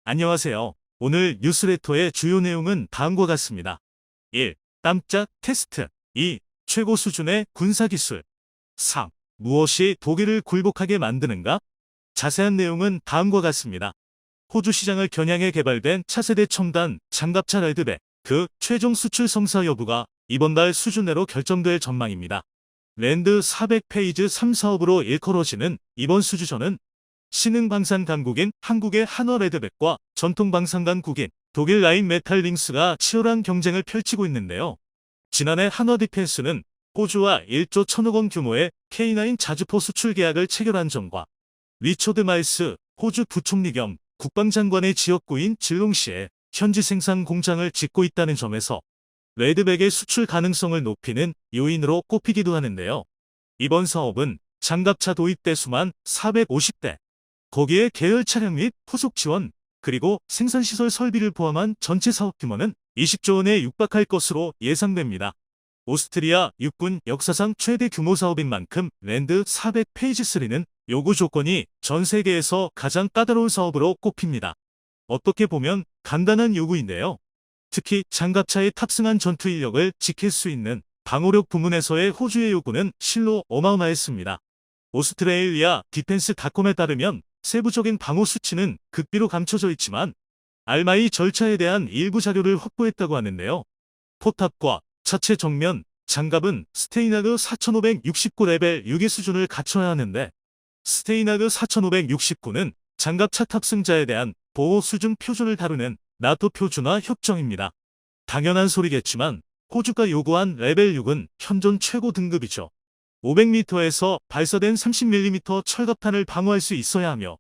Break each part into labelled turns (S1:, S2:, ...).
S1: 안녕하세요. 오늘 뉴스레터의 주요 내용은 다음과 같습니다. 1. 깜짝 테스트. 2. 최고 수준의 군사기술. 3. 무엇이 독일을 굴복하게 만드는가? 자세한 내용은 다음과 같습니다. 호주 시장을 겨냥해 개발된 차세대 첨단 장갑차 레드백, 그 최종 수출 성사 여부가 이번 달 수준 내로 결정될 전망입니다. 랜드 400 페이즈 3 사업으로 일컬어지는 이번 수주전은 신흥 방산 강국인 한국의 한화 레드백과 전통 방산 강국인 독일 라인메탈링스가 치열한 경쟁을 펼치고 있는데요. 지난해 한화 디펜스는 호주와 1조 1천억 원 규모의 K9 자주포 수출 계약을 체결한 점과 리처드 마이스 호주 부총리 겸 국방장관의 지역구인 질롱시에 현지 생산 공장을 짓고 있다는 점에서 레드백의 수출 가능성을 높이는 요인으로 꼽히기도 하는데요. 이번 사업은 장갑차 도입 대수만 450대, 거기에 계열 차량 및 후속 지원, 그리고 생산시설 설비를 포함한 전체 사업 규모는 20조 원에 육박할 것으로 예상됩니다. 오스트리아 육군 역사상 최대 규모 사업인 만큼 랜드 400 페이지 3는 요구 조건이 전 세계에서 가장 까다로운 사업으로 꼽힙니다. 어떻게 보면 간단한 요구인데요. 특히 장갑차에 탑승한 전투 인력을 지킬 수 있는 방호력 부문에서의 호주의 요구는 실로 어마어마했습니다. 오스트레일리아 디펜스닷컴에 따르면 세부적인 방호 수치는 극비로 감춰져 있지만 알마이 절차에 대한 일부 자료를 확보했다고 하는데요. 포탑과 차체 정면 장갑은 스테이나그 4569 레벨 6의 수준을 갖춰야 하는데 스테이나그 4569는 장갑차 탑승자에 대한 보호 수준 표준을 다루는 나토 표준화 협정입니다. 당연한 소리겠지만 호주가 요구한 레벨 6은 현존 최고 등급이죠. 500m에서 발사된 30mm 철갑탄을 방어할 수 있어야 하며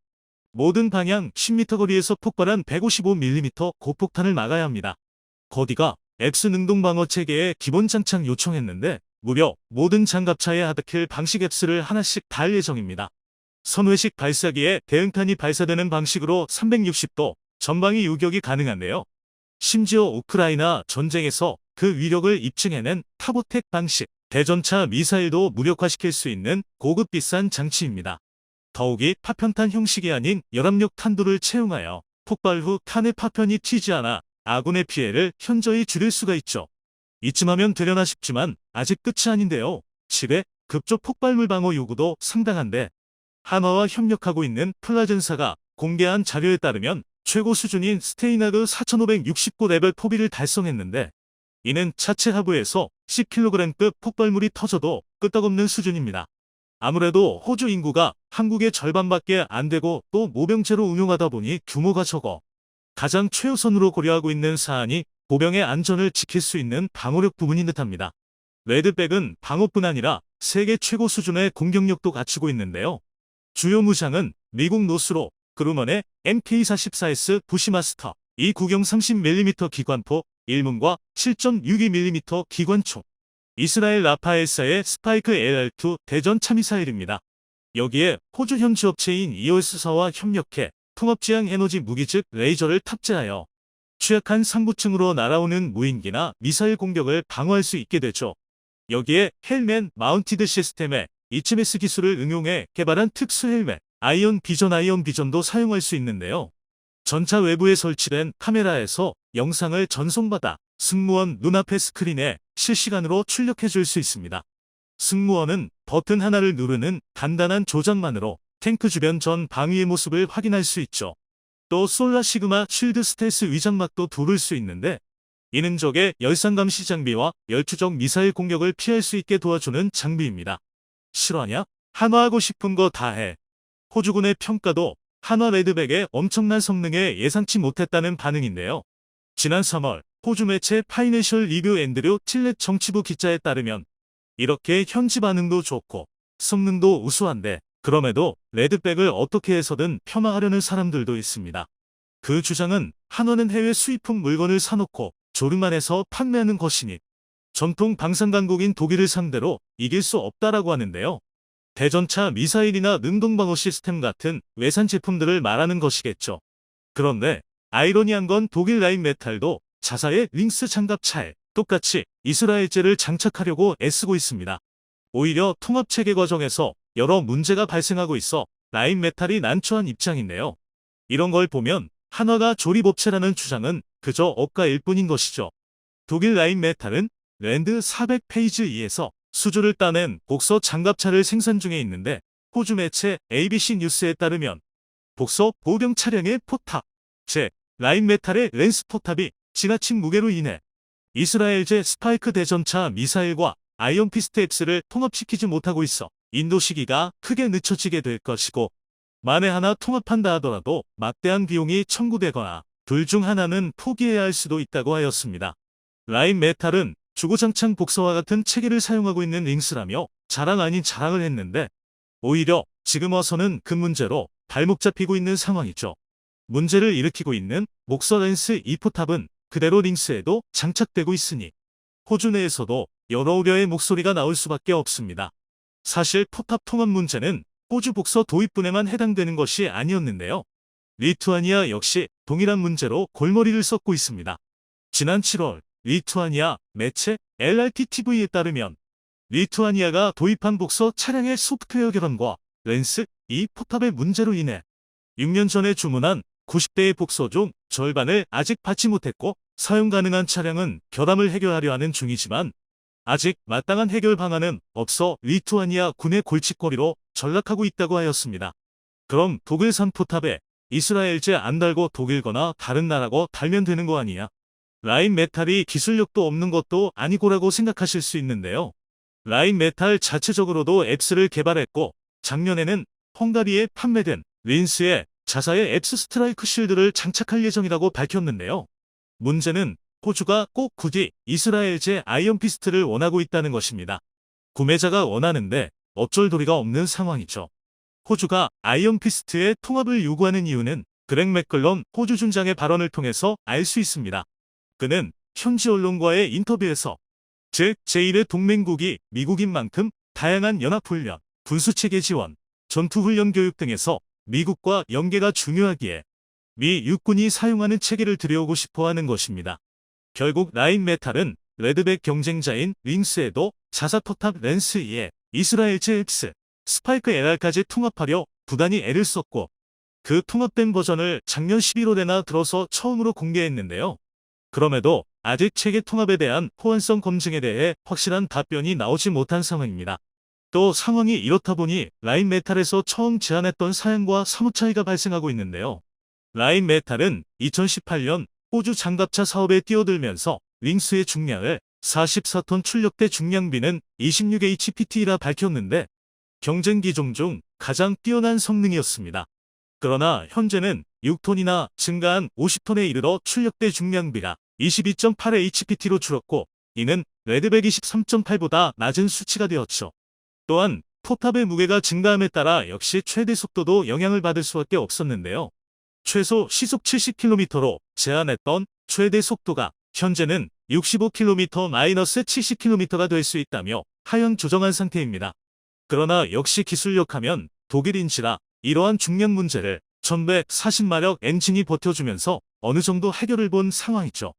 S1: 모든 방향 10m 거리에서 폭발한 155mm 고폭탄을 막아야 합니다. 거디가 앱스 능동 방어 체계에 기본 장착 요청했는데 무려 모든 장갑차에 하드킬 방식 앱스를 하나씩 달 예정입니다. 선회식 발사기에 대응탄이 발사되는 방식으로 360도 전방위 요격이 가능한데요. 심지어 우크라이나 전쟁에서 그 위력을 입증해낸 타보텍 방식 대전차 미사일도 무력화시킬 수 있는 고급 비싼 장치입니다. 더욱이 파편탄 형식이 아닌 열압력 탄두를 채용하여 폭발 후 탄의 파편이 튀지 않아 아군의 피해를 현저히 줄일 수가 있죠. 이쯤 하면 되려나 싶지만 아직 끝이 아닌데요. 7회 급조 폭발물 방어 요구도 상당한데 한화와 협력하고 있는 플라젠사가 공개한 자료에 따르면 최고 수준인 스테이나그 4569 레벨 포비를 달성했는데 이는 차체 하부에서 10kg급 폭발물이 터져도 끄떡없는 수준입니다. 아무래도 호주 인구가 한국의 절반밖에 안 되고 또 모병제로 운용하다 보니 규모가 적어 가장 최우선으로 고려하고 있는 사안이 보병의 안전을 지킬 수 있는 방어력 부분인 듯합니다. 레드백은 방어뿐 아니라 세계 최고 수준의 공격력도 갖추고 있는데요. 주요 무장은 미국 노스로 그루먼의 MK44S 부시마스터, 이 구경 30mm 기관포 1문과 7.62mm 기관총, 이스라엘 라파엘사의 스파이크 LR2 대전 차미사일입니다. 여기에 호주 현지 업체인 EOS사와 협력해 통합지향 에너지 무기 즉 레이저를 탑재하여 취약한 상부층으로 날아오는 무인기나 미사일 공격을 방어할 수 있게 되죠. 여기에 헬멧 마운티드 시스템에 HMS 기술을 응용해 개발한 특수 헬멧 아이언 비전도 사용할 수 있는데요. 전차 외부에 설치된 카메라에서 영상을 전송받아 승무원 눈앞의 스크린에 실시간으로 출력해 줄 수 있습니다. 승무원은 버튼 하나를 누르는 간단한 조작만으로 탱크 주변 전 방위의 모습을 확인할 수 있죠. 또 솔라 시그마 쉴드 스텔스 위장막도 두를 수 있는데 이는 적의 열상 감시 장비와 열추적 미사일 공격을 피할 수 있게 도와주는 장비입니다. 실화냐? 한화하고 싶은 거 다 해. 호주군의 평가도 한화 레드백의 엄청난 성능에 예상치 못했다는 반응인데요. 지난 3월 호주 매체 파이낸셜 리뷰 앤드류 틸렛 정치부 기자에 따르면 이렇게 현지 반응도 좋고 성능도 우수한데 그럼에도 레드백을 어떻게 해서든 폄하하려는 사람들도 있습니다. 그 주장은 한화는 해외 수입품 물건을 사놓고 조립만 해서 판매하는 것이니 전통 방산강국인 독일을 상대로 이길 수 없다라고 하는데요. 대전차 미사일이나 능동방어 시스템 같은 외산 제품들을 말하는 것이겠죠. 그런데 아이러니한 건 독일 라인메탈도 자사의 링스 장갑차에 똑같이 이스라엘제를 장착하려고 애쓰고 있습니다. 오히려 통합체계 과정에서 여러 문제가 발생하고 있어 라인메탈이 난처한 입장인데요. 이런 걸 보면 한화가 조립업체라는 주장은 그저 억가일 뿐인 것이죠. 독일 라인메탈은 랜드 400페이지 2에서 수주를 따낸 복서 장갑차를 생산 중에 있는데 호주 매체 ABC 뉴스에 따르면 복서 보병 차량의 포탑, 즉 라인메탈의 랜스 포탑이 지나친 무게로 인해 이스라엘제 스파이크 대전차 미사일과 아이언피스트 X를 통합시키지 못하고 있어 인도 시기가 크게 늦춰지게 될 것이고, 만에 하나 통합한다 하더라도 막대한 비용이 청구되거나 둘 중 하나는 포기해야 할 수도 있다고 하였습니다. 라인메탈은 주구장창 복서와 같은 체계를 사용하고 있는 링스라며 자랑 아닌 자랑을 했는데, 오히려 지금 와서는 그 문제로 발목 잡히고 있는 상황이죠. 문제를 일으키고 있는 목서 랜스 이 포탑은 그대로 링스에도 장착되고 있으니 호주 내에서도 여러 우려의 목소리가 나올 수밖에 없습니다. 사실 포탑 통합 문제는 호주 복서 도입분에만 해당되는 것이 아니었는데요. 리투아니아 역시 동일한 문제로 골머리를 썩고 있습니다. 지난 7월 리투아니아 매체 LRT-TV에 따르면 리투아니아가 도입한 복서 차량의 소프트웨어 결함과 랜스 이 포탑의 문제로 인해 6년 전에 주문한 90대의 복서 중 절반을 아직 받지 못했고, 사용 가능한 차량은 결함을 해결하려 하는 중이지만 아직 마땅한 해결 방안은 없어 리투아니아 군의 골칫거리로 전락하고 있다고 하였습니다. 그럼 독일산 포탑에 이스라엘제 안 달고 독일거나 다른 나라고 달면 되는 거 아니야? 라인메탈이 기술력도 없는 것도 아니고라고 생각하실 수 있는데요. 라인메탈 자체적으로도 앱스를 개발했고, 작년에는 헝가리에 판매된 린스의 자사의 앱스 스트라이크 쉴드를 장착할 예정이라고 밝혔는데요. 문제는 호주가 꼭 굳이 이스라엘제 아이언피스트를 원하고 있다는 것입니다. 구매자가 원하는데 어쩔 도리가 없는 상황이죠. 호주가 아이언피스트의 통합을 요구하는 이유는 그렉 맥클런 호주 준장의 발언을 통해서 알 수 있습니다. 그는 현지 언론과의 인터뷰에서 즉 제1의 동맹국이 미국인 만큼 다양한 연합훈련, 군수체계 지원, 전투훈련 교육 등에서 미국과 연계가 중요하기에 미 육군이 사용하는 체계를 들여오고 싶어하는 것입니다. 결국 라인메탈은 레드백 경쟁자인 링스에도 자사 포탑 랜스 2에 이스라엘제 X, 스파이크 LR까지 통합하려 부단히 애를 썼고, 그 통합된 버전을 작년 11월에나 들어서 처음으로 공개했는데요. 그럼에도 아직 체계 통합에 대한 호환성 검증에 대해 확실한 답변이 나오지 못한 상황입니다. 또 상황이 이렇다 보니 라인메탈에서 처음 제안했던 사양과 사뭇 차이가 발생하고 있는데요. 라인메탈은 2018년 호주 장갑차 사업에 뛰어들면서 링스의 중량을 44톤 출력대 중량비는 26HPT라 밝혔는데 경쟁 기종 중 가장 뛰어난 성능이었습니다. 그러나 현재는 6톤이나 증가한 50톤에 이르러 출력대 중량비가 22.8HPT로 줄었고, 이는 레드백 23.8보다 낮은 수치가 되었죠. 또한 포탑의 무게가 증가함에 따라 역시 최대 속도도 영향을 받을 수밖에 없었는데요. 최소 시속 70km로 제한했던 최대 속도가 현재는 65km-70km가 될 수 있다며 하향 조정한 상태입니다. 그러나 역시 기술력하면 독일인지라 이러한 중량 문제를 1140마력 엔진이 버텨주면서 어느 정도 해결을 본 상황이죠.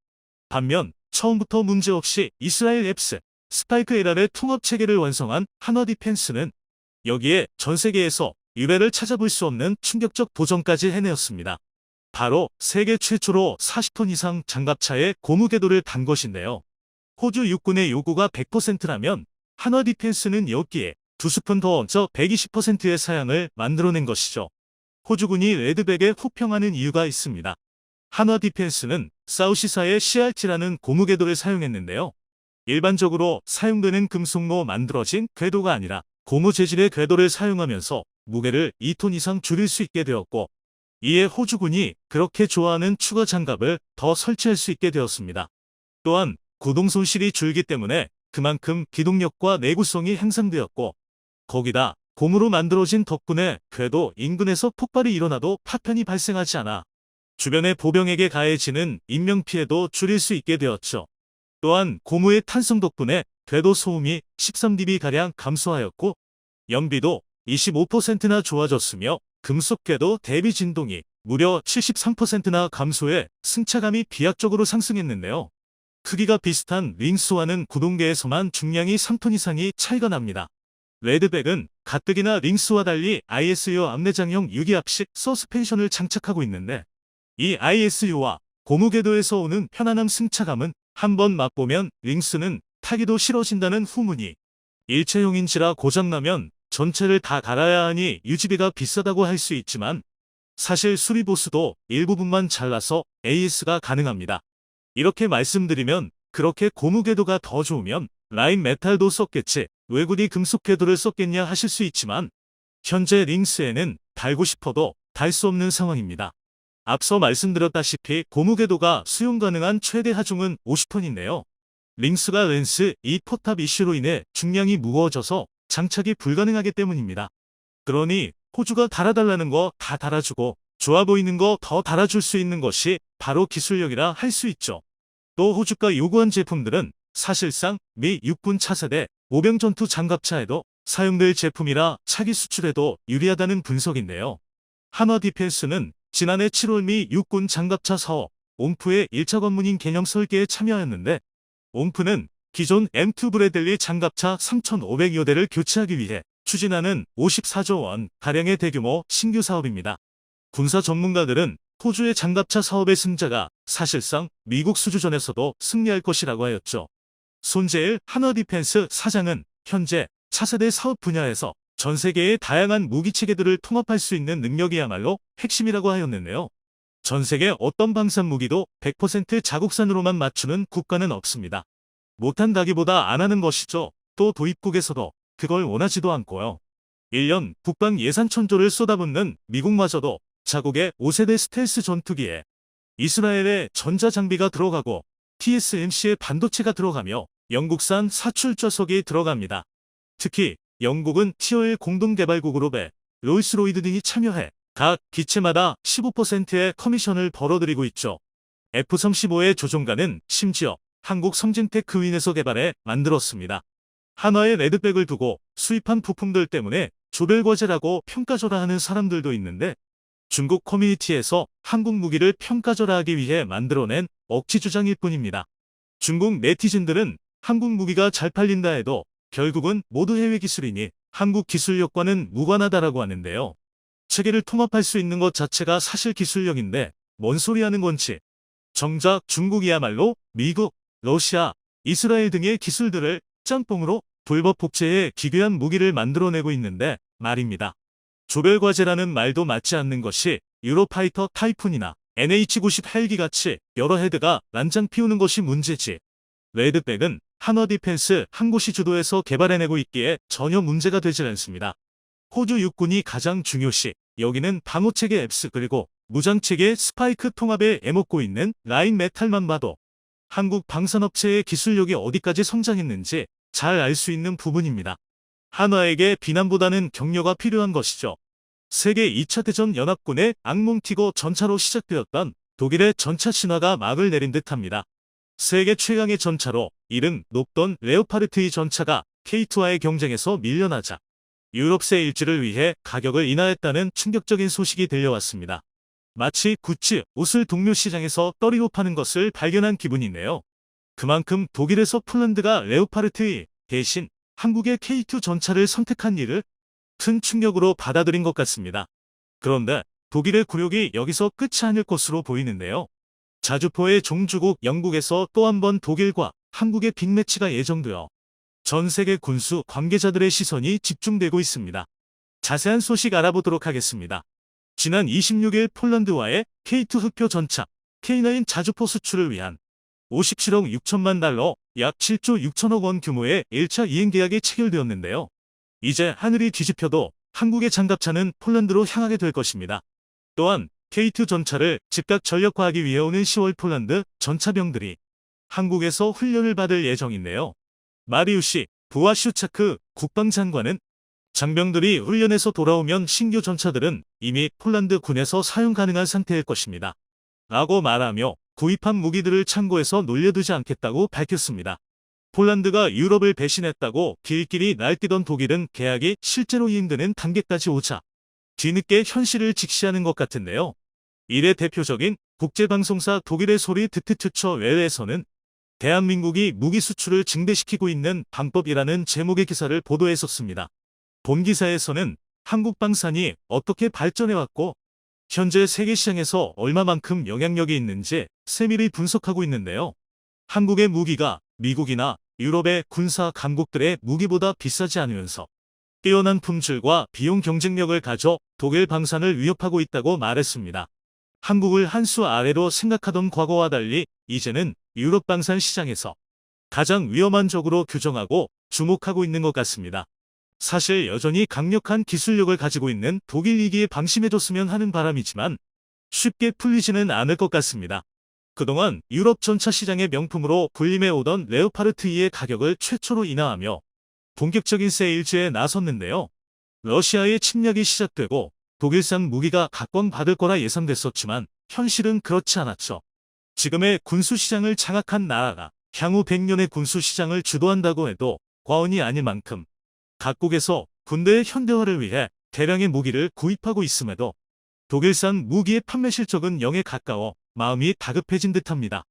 S1: 반면 처음부터 문제없이 이스라엘 앱스, 스파이크 LR의 통합체계를 완성한 한화 디펜스는 여기에 전 세계에서 유례를 찾아볼 수 없는 충격적 도전까지 해내었습니다. 바로 세계 최초로 40톤 이상 장갑차에 고무 궤도를 단 것인데요. 호주 육군의 요구가 100%라면 한화 디펜스는 여기에 2스푼 더 얹어 120%의 사양을 만들어낸 것이죠. 호주군이 레드백에 호평하는 이유가 있습니다. 한화 디펜스는 사우시사의 CRT라는 고무 궤도를 사용했는데요. 일반적으로 사용되는 금속로 만들어진 궤도가 아니라 고무 재질의 궤도를 사용하면서 무게를 2톤 이상 줄일 수 있게 되었고, 이에 호주군이 그렇게 좋아하는 추가 장갑을 더 설치할 수 있게 되었습니다. 또한 구동 손실이 줄기 때문에 그만큼 기동력과 내구성이 향상되었고, 거기다 고무로 만들어진 덕분에 궤도 인근에서 폭발이 일어나도 파편이 발생하지 않아 주변의 보병에게 가해지는 인명피해도 줄일 수 있게 되었죠. 또한 고무의 탄성 덕분에 궤도 소음이 13dB가량 감소하였고, 연비도 25%나 좋아졌으며 금속 궤도 대비 진동이 무려 73%나 감소해 승차감이 비약적으로 상승했는데요. 크기가 비슷한 링스와는 구동계에서만 중량이 3톤 이상이 차이가 납니다. 레드백은 가뜩이나 링스와 달리 ISO 암내장형 유기압식 서스펜션을 장착하고 있는데 이 ISU와 고무궤도에서 오는 편안함 승차감은 한번 맛보면 링스는 타기도 싫어진다는 후문이 일체형인지라 고장나면 전체를 다 갈아야 하니 유지비가 비싸다고 할 수 있지만 사실 수리 보수도 일부분만 잘라서 AS가 가능합니다. 이렇게 말씀드리면 그렇게 고무궤도가 더 좋으면 라인 메탈도 썼겠지 왜 굳이 금속 궤도를 썼겠냐 하실 수 있지만 현재 링스에는 달고 싶어도 달 수 없는 상황입니다. 앞서 말씀드렸다시피 고무궤도가 수용 가능한 최대 하중은 50톤인데요. 링스가 렌스 이 포탑 이슈로 인해 중량이 무거워져서 장착이 불가능하기 때문입니다. 그러니 호주가 달아달라는 거 다 달아주고 좋아 보이는 거 더 달아줄 수 있는 것이 바로 기술력이라 할 수 있죠. 또 호주가 요구한 제품들은 사실상 미 육군 차세대 모병 전투 장갑차에도 사용될 제품이라 차기 수출에도 유리하다는 분석인데요. 한화 디펜스는 지난해 7월 미 육군 장갑차 사업 옴프의 1차 관문인 개념 설계에 참여하였는데 옴프는 기존 M2 브래들리 장갑차 3,500여 대를 교체하기 위해 추진하는 54조 원 가량의 대규모 신규 사업입니다. 군사 전문가들은 호주의 장갑차 사업의 승자가 사실상 미국 수주전에서도 승리할 것이라고 하였죠. 손재일 한화 디펜스 사장은 현재 차세대 사업 분야에서 전 세계의 다양한 무기 체계들을 통합할 수 있는 능력이야말로 핵심이라고 하였는데요. 전 세계 어떤 방산 무기도 100% 자국산으로만 맞추는 국가는 없습니다. 못한다기보다 안 하는 것이죠. 또 도입국에서도 그걸 원하지도 않고요. 1년 국방 예산 1,000조를 쏟아붓는 미국마저도 자국의 5세대 스텔스 전투기에 이스라엘의 전자장비가 들어가고 TSMC의 반도체가 들어가며 영국산 사출좌석이 들어갑니다. 특히 영국은 티어1 공동개발국 그룹에 롤스로이드 등이 참여해 각 기체마다 15%의 커미션을 벌어들이고 있죠. F-35의 조종관은 심지어 한국 성진테크윈에서 개발해 만들었습니다. 한화에 레드백을 두고 수입한 부품들 때문에 조별과제라고 평가절하하는 사람들도 있는데 중국 커뮤니티에서 한국 무기를 평가절하하기 위해 만들어낸 억지주장일 뿐입니다. 중국 네티즌들은 한국 무기가 잘 팔린다 해도 결국은 모두 해외 기술이니 한국 기술력과는 무관하다라고 하는데요. 체계를 통합할 수 있는 것 자체가 사실 기술력인데 뭔 소리 하는 건지. 정작 중국이야말로 미국, 러시아, 이스라엘 등의 기술들을 짬뽕으로 불법 복제해 기괴한 무기를 만들어내고 있는데 말입니다. 조별과제라는 말도 맞지 않는 것이 유로파이터 타이푼이나 NH-90 헬기같이 여러 헤드가 난장 피우는 것이 문제지. 레드백은 한화 디펜스 한 곳이 주도해서 개발해내고 있기에 전혀 문제가 되질 않습니다. 호주 육군이 가장 중요시 여기는 방호체계 앱스 그리고 무장체계 스파이크 통합에 애먹고 있는 라인 메탈만 봐도 한국 방산업체의 기술력이 어디까지 성장했는지 잘 알 수 있는 부분입니다. 한화에게 비난보다는 격려가 필요한 것이죠. 세계 2차 대전 연합군의 악몽티고 전차로 시작되었던 독일의 전차 신화가 막을 내린 듯합니다. 세계 최강의 전차로 이름 높던 레오파르트 2 전차가 K2와의 경쟁에서 밀려나자 유럽세 일지를 위해 가격을 인하했다는 충격적인 소식이 들려왔습니다. 마치 구찌 옷을 동묘 시장에서 떨이로 파는 것을 발견한 기분이네요. 그만큼 독일에서 폴란드가 레오파르트 2 대신 한국의 K2 전차를 선택한 일을 큰 충격으로 받아들인 것 같습니다. 그런데 독일의 굴욕이 여기서 끝이 아닐 것으로 보이는데요. 자주포의 종주국 영국에서 또 한 번 독일과 한국의 빅매치가 예정되어 전 세계 군수 관계자들의 시선이 집중되고 있습니다. 자세한 소식 알아보도록 하겠습니다. 지난 26일 폴란드와의 K2 흑표 전차 K9 자주포 수출을 위한 57억 6천만 달러 약 7조 6천억 원 규모의 1차 이행 계약이 체결되었는데요. 이제 하늘이 뒤집혀도 한국의 장갑차는 폴란드로 향하게 될 것입니다. 또한 K2 전차를 즉각 전력화하기 위해 오는 10월 폴란드 전차병들이 한국에서 훈련을 받을 예정인데요. 마리우시 부아슈차크 국방장관은 장병들이 훈련에서 돌아오면 신규 전차들은 이미 폴란드 군에서 사용 가능한 상태일 것입니다. 라고 말하며 구입한 무기들을 창고에서 놀려두지 않겠다고 밝혔습니다. 폴란드가 유럽을 배신했다고 길길이 날뛰던 독일은 계약이 실제로 이행되는 단계까지 오자 뒤늦게 현실을 직시하는 것 같은데요. 이래 대표적인 국제방송사 독일의 소리 드트트처 웰에서는 대한민국이 무기 수출을 증대시키고 있는 방법이라는 제목의 기사를 보도했었습니다. 본 기사에서는 한국 방산이 어떻게 발전해왔고 현재 세계 시장에서 얼마만큼 영향력이 있는지 세밀히 분석하고 있는데요. 한국의 무기가 미국이나 유럽의 군사 강국들의 무기보다 비싸지 않으면서 뛰어난 품질과 비용 경쟁력을 가져 독일 방산을 위협하고 있다고 말했습니다. 한국을 한 수 아래로 생각하던 과거와 달리 이제는 유럽 방산 시장에서 가장 위험한 적으로 규정하고 주목하고 있는 것 같습니다. 사실 여전히 강력한 기술력을 가지고 있는 독일 이기에 방심해줬으면 하는 바람이지만 쉽게 풀리지는 않을 것 같습니다. 그동안 유럽 전차 시장의 명품으로 군림해 오던 레오파르트 2의 가격을 최초로 인하하며 본격적인 세일즈에 나섰는데요. 러시아의 침략이 시작되고 독일산 무기가 각광받을 거라 예상됐었지만 현실은 그렇지 않았죠. 지금의 군수시장을 장악한 나라가 향후 100년의 군수시장을 주도한다고 해도 과언이 아닐 만큼 각국에서 군대의 현대화를 위해 대량의 무기를 구입하고 있음에도 독일산 무기의 판매 실적은 0에 가까워 마음이 다급해진 듯합니다.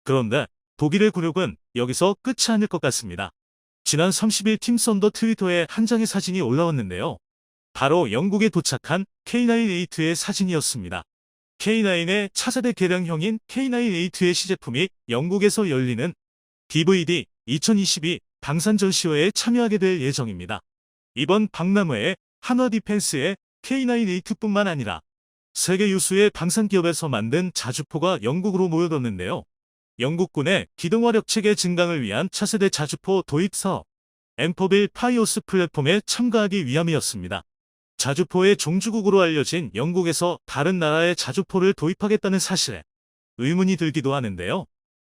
S1: 그런데 독일의 굴욕은 여기서 끝이 아닐 것 같습니다. 지난 30일 팀 썬더 트위터에 한 장의 사진이 올라왔는데요. 바로 영국에 도착한 K9A2의 사진이었습니다. K9의 차세대 개량형인 K9A2의 시제품이 영국에서 열리는 DVD 2022 방산 전시회에 참여하게 될 예정입니다. 이번 박람회에 한화 디펜스의 K9A2뿐만 아니라 세계 유수의 방산 기업에서 만든 자주포가 영국으로 모여들었는데요. 영국군의 기동화력 체계 증강을 위한 차세대 자주포 도입 사업 엠퍼빌 파이오스 플랫폼에 참가하기 위함이었습니다. 자주포의 종주국으로 알려진 영국에서 다른 나라의 자주포를 도입하겠다는 사실에 의문이 들기도 하는데요.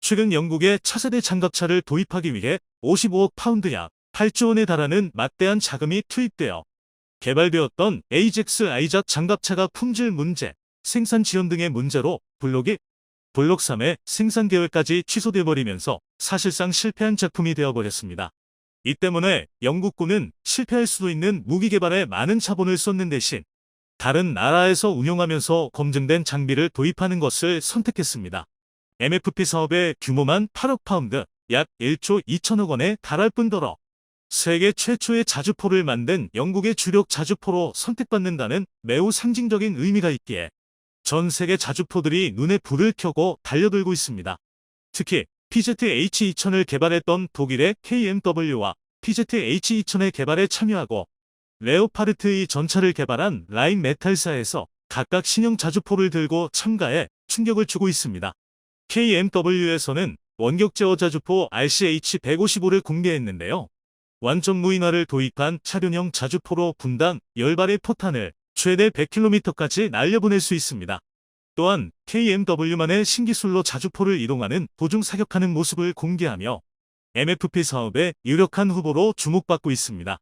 S1: 최근 영국의 차세대 장갑차를 도입하기 위해 55억 파운드 약 8조 원에 달하는 막대한 자금이 투입되어 개발되었던 에이젝스 아이작 장갑차가 품질 문제, 생산 지연 등의 문제로 블록 3의 생산 계획까지 취소돼버리면서 사실상 실패한 작품이 되어버렸습니다. 이 때문에 영국군은 실패할 수도 있는 무기 개발에 많은 자본을 쏟는 대신 다른 나라에서 운용하면서 검증된 장비를 도입하는 것을 선택했습니다. MFP 사업의 규모만 8억 파운드, 약 1조 2천억 원에 달할 뿐더러 세계 최초의 자주포를 만든 영국의 주력 자주포로 선택받는다는 매우 상징적인 의미가 있기에 전 세계 자주포들이 눈에 불을 켜고 달려들고 있습니다. 특히 PZH-2000을 개발했던 독일의 KMW와 PZH-2000의 개발에 참여하고 레오파르트 2 전차를 개발한 라인 메탈사에서 각각 신형 자주포를 들고 참가해 충격을 주고 있습니다. KMW에서는 원격 제어 자주포 RCH-155를 공개했는데요. 완전 무인화를 도입한 차륜형 자주포로 분당 10발의 포탄을 최대 100km까지 날려보낼 수 있습니다. 또한 KMW만의 신기술로 자주포를 이동하는 도중 사격하는 모습을 공개하며 MFP 사업의 유력한 후보로 주목받고 있습니다.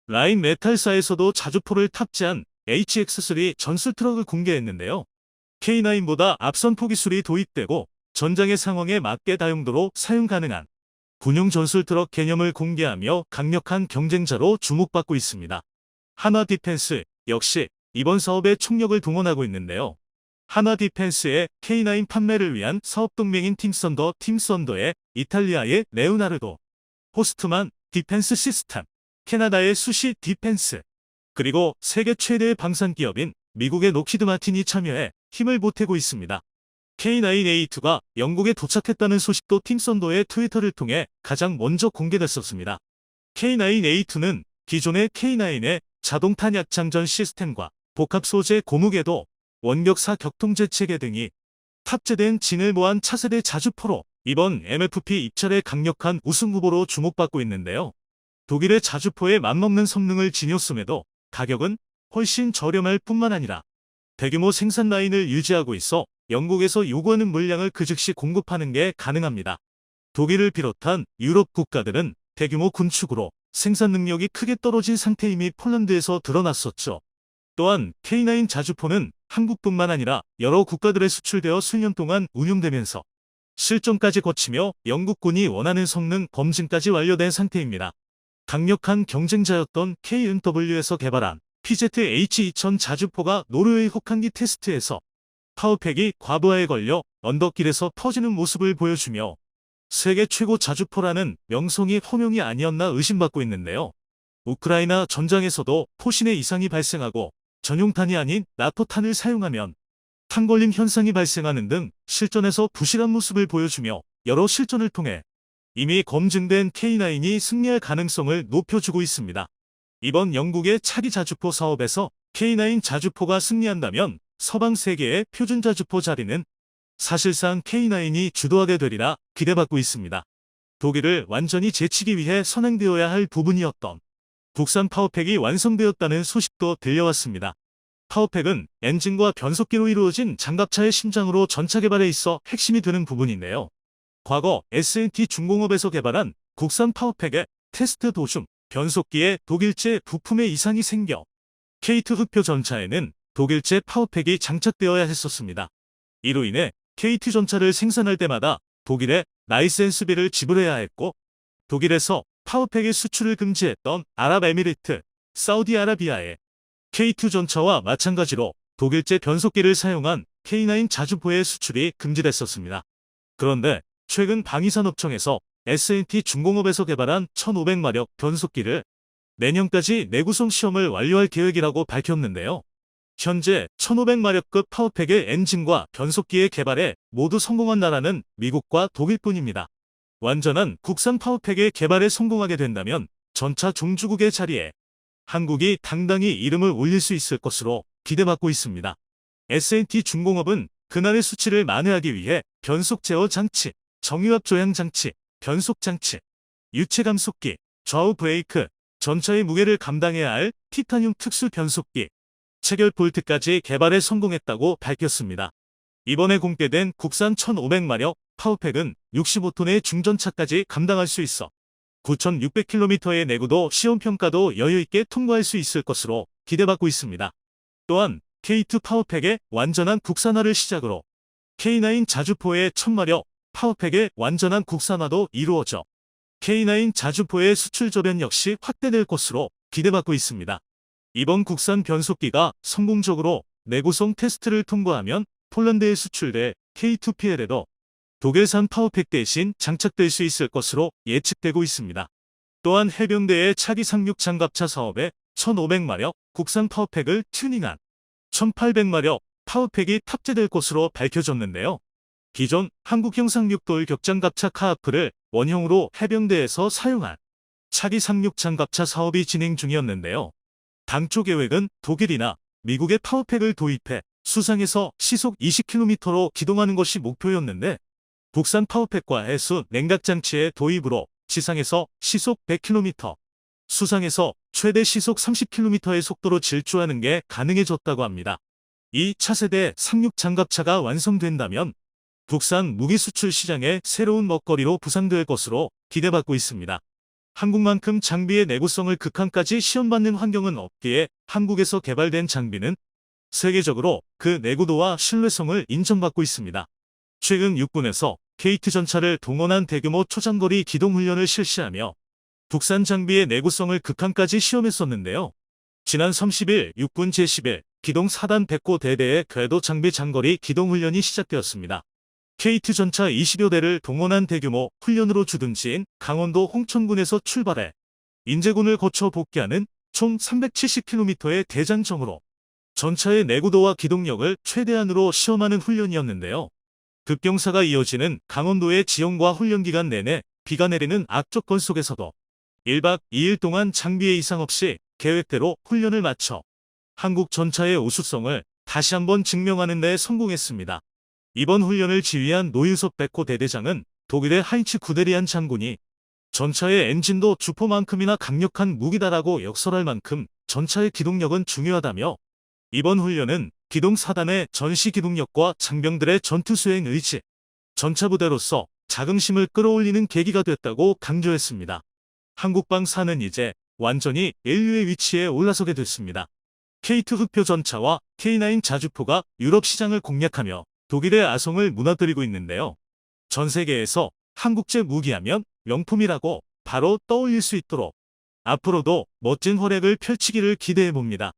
S1: 라인 메탈사에서도 자주포를 탑재한 HX3 전술 트럭을 공개했는데요. K9보다 앞선 포기술이 도입되고 전장의 상황에 맞게 다용도로 사용 가능한 군용 전술 트럭 개념을 공개하며 강력한 경쟁자로 주목받고 있습니다. 한화 디펜스 역시 이번 사업에 총력을 동원하고 있는데요. 한화 디펜스의 K9 판매를 위한 사업 동맹인 팀썬더의 이탈리아의 레오나르도, 호스트만 디펜스 시스템, 캐나다의 수시 디펜스, 그리고 세계 최대의 방산 기업인 미국의 록히드 마틴이 참여해 힘을 보태고 있습니다. K9A2가 영국에 도착했다는 소식도 팀썬더의 트위터를 통해 가장 먼저 공개됐었습니다. K9A2는 기존의 K9의 자동 탄약 장전 시스템과 복합 소재 고무궤도, 원격사 격통제 체계 등이 탑재된 진을 모한 차세대 자주포로 이번 MFP 입찰의 강력한 우승 후보로 주목받고 있는데요. 독일의 자주포에 맞먹는 성능을 지녔음에도 가격은 훨씬 저렴할 뿐만 아니라 대규모 생산 라인을 유지하고 있어 영국에서 요구하는 물량을 그 즉시 공급하는 게 가능합니다. 독일을 비롯한 유럽 국가들은 대규모 군축으로 생산 능력이 크게 떨어진 상태임이 폴란드에서 드러났었죠. 또한 K9 자주포는 한국뿐만 아니라 여러 국가들에 수출되어 수년 동안 운용되면서 실전까지 거치며 영국군이 원하는 성능 검증까지 완료된 상태입니다. 강력한 경쟁자였던 KMW에서 개발한 PZH-2000 자주포가 노르웨이 혹한기 테스트에서 파워팩이 과부하에 걸려 언덕길에서 터지는 모습을 보여주며 세계 최고 자주포라는 명성이 허명이 아니었나 의심받고 있는데요. 우크라이나 전장에서도 포신의 이상이 발생하고 전용탄이 아닌 나토탄을 사용하면 탄걸림 현상이 발생하는 등 실전에서 부실한 모습을 보여주며 여러 실전을 통해 이미 검증된 K9이 승리할 가능성을 높여주고 있습니다. 이번 영국의 차기 자주포 사업에서 K9 자주포가 승리한다면 서방 세계의 표준 자주포 자리는 사실상 K9이 주도하게 되리라 기대받고 있습니다. 독일을 완전히 제치기 위해 선행되어야 할 부분이었던 국산 파워팩이 완성되었다는 소식도 들려왔습니다. 파워팩은 엔진과 변속기로 이루어진 장갑차의 심장으로 전차 개발에 있어 핵심이 되는 부분인데요. 과거 S&T 중공업에서 개발한 국산 파워팩의 테스트 도중 변속기에 독일제 부품에 이상이 생겨 K2 흑표 전차에는 독일제 파워팩이 장착되어야 했었습니다. 이로 인해 K2 전차를 생산할 때마다 독일에 라이센스비를 지불해야 했고, 독일에서 파워팩의 수출을 금지했던 아랍에미리트, 사우디아라비아의 K2 전차와 마찬가지로 독일제 변속기를 사용한 K9 자주포의 수출이 금지됐었습니다. 그런데 최근 방위산업청에서 S&T 중공업에서 개발한 1500마력 변속기를 내년까지 내구성 시험을 완료할 계획이라고 밝혔는데요. 현재 1500마력급 파워팩의 엔진과 변속기의 개발에 모두 성공한 나라는 미국과 독일뿐입니다. 완전한 국산 파워팩의 개발에 성공하게 된다면 전차 종주국의 자리에 한국이 당당히 이름을 올릴 수 있을 것으로 기대받고 있습니다. S&T 중공업은 그날의 수치를 만회하기 위해 변속 제어 장치, 정유압 조향 장치, 변속 장치, 유체 감속기, 좌우 브레이크, 전차의 무게를 감당해야 할 티타늄 특수 변속기, 체결 볼트까지 개발에 성공했다고 밝혔습니다. 이번에 공개된 국산 1500마력 파워팩은 65톤의 중전차까지 감당할 수 있어 9600km의 내구도 시험평가도 여유있게 통과할 수 있을 것으로 기대받고 있습니다. 또한 K2 파워팩의 완전한 국산화를 시작으로 K9 자주포의 1000마력 파워팩의 완전한 국산화도 이루어져 K9 자주포의 수출 저변 역시 확대될 것으로 기대받고 있습니다. 이번 국산 변속기가 성공적으로 내구성 테스트를 통과하면 폴란드에 수출돼 K2PL에도 독일산 파워팩 대신 장착될 수 있을 것으로 예측되고 있습니다. 또한 해병대의 차기 상륙 장갑차 사업에 1500마력 국산 파워팩을 튜닝한 1800마력 파워팩이 탑재될 것으로 밝혀졌는데요. 기존 한국형 상륙돌 격장갑차 카하프를 원형으로 해병대에서 사용한 차기 상륙 장갑차 사업이 진행 중이었는데요. 당초 계획은 독일이나 미국의 파워팩을 도입해 수상에서 시속 20km로 기동하는 것이 목표였는데, 국산 파워팩과 해수 냉각장치의 도입으로 지상에서 시속 100km, 수상에서 최대 시속 30km의 속도로 질주하는 게 가능해졌다고 합니다. 이 차세대 상륙 장갑차가 완성된다면 국산 무기 수출 시장의 새로운 먹거리로 부상될 것으로 기대받고 있습니다. 한국만큼 장비의 내구성을 극한까지 시험받는 환경은 없기에 한국에서 개발된 장비는 세계적으로 그 내구도와 신뢰성을 인정받고 있습니다. 최근 육군에서 K2 전차를 동원한 대규모 초장거리 기동훈련을 실시하며 국산 장비의 내구성을 극한까지 시험했었는데요. 지난 30일 육군 제11 기동 4단 백호 대대의 궤도 장비 장거리 기동훈련이 시작되었습니다. K2 전차 20여 대를 동원한 대규모 훈련으로 주둔지인 강원도 홍천군에서 출발해 인제군을 거쳐 복귀하는 총 370km의 대장정으로 전차의 내구도와 기동력을 최대한으로 시험하는 훈련이었는데요. 급경사가 이어지는 강원도의 지형과 훈련 기간 내내 비가 내리는 악조건 속에서도 1박 2일 동안 장비에 이상 없이 계획대로 훈련을 마쳐 한국 전차의 우수성을 다시 한번 증명하는 데 성공했습니다. 이번 훈련을 지휘한 노유섭 백호 대대장은 독일의 하인츠 구데리안 장군이 전차의 엔진도 주포만큼이나 강력한 무기다라고 역설할 만큼 전차의 기동력은 중요하다며, 이번 훈련은 기동 4단의 전시 기동력과 장병들의 전투 수행 의지, 전차 부대로서 자긍심을 끌어올리는 계기가 됐다고 강조했습니다. 한국방사는 이제 완전히 인류의 위치에 올라서게 됐습니다. K2 흑표 전차와 K9 자주포가 유럽 시장을 공략하며 독일의 아성을 무너뜨리고 있는데요. 전 세계에서 한국제 무기하면 명품이라고 바로 떠올릴 수 있도록 앞으로도 멋진 활약을 펼치기를 기대해봅니다.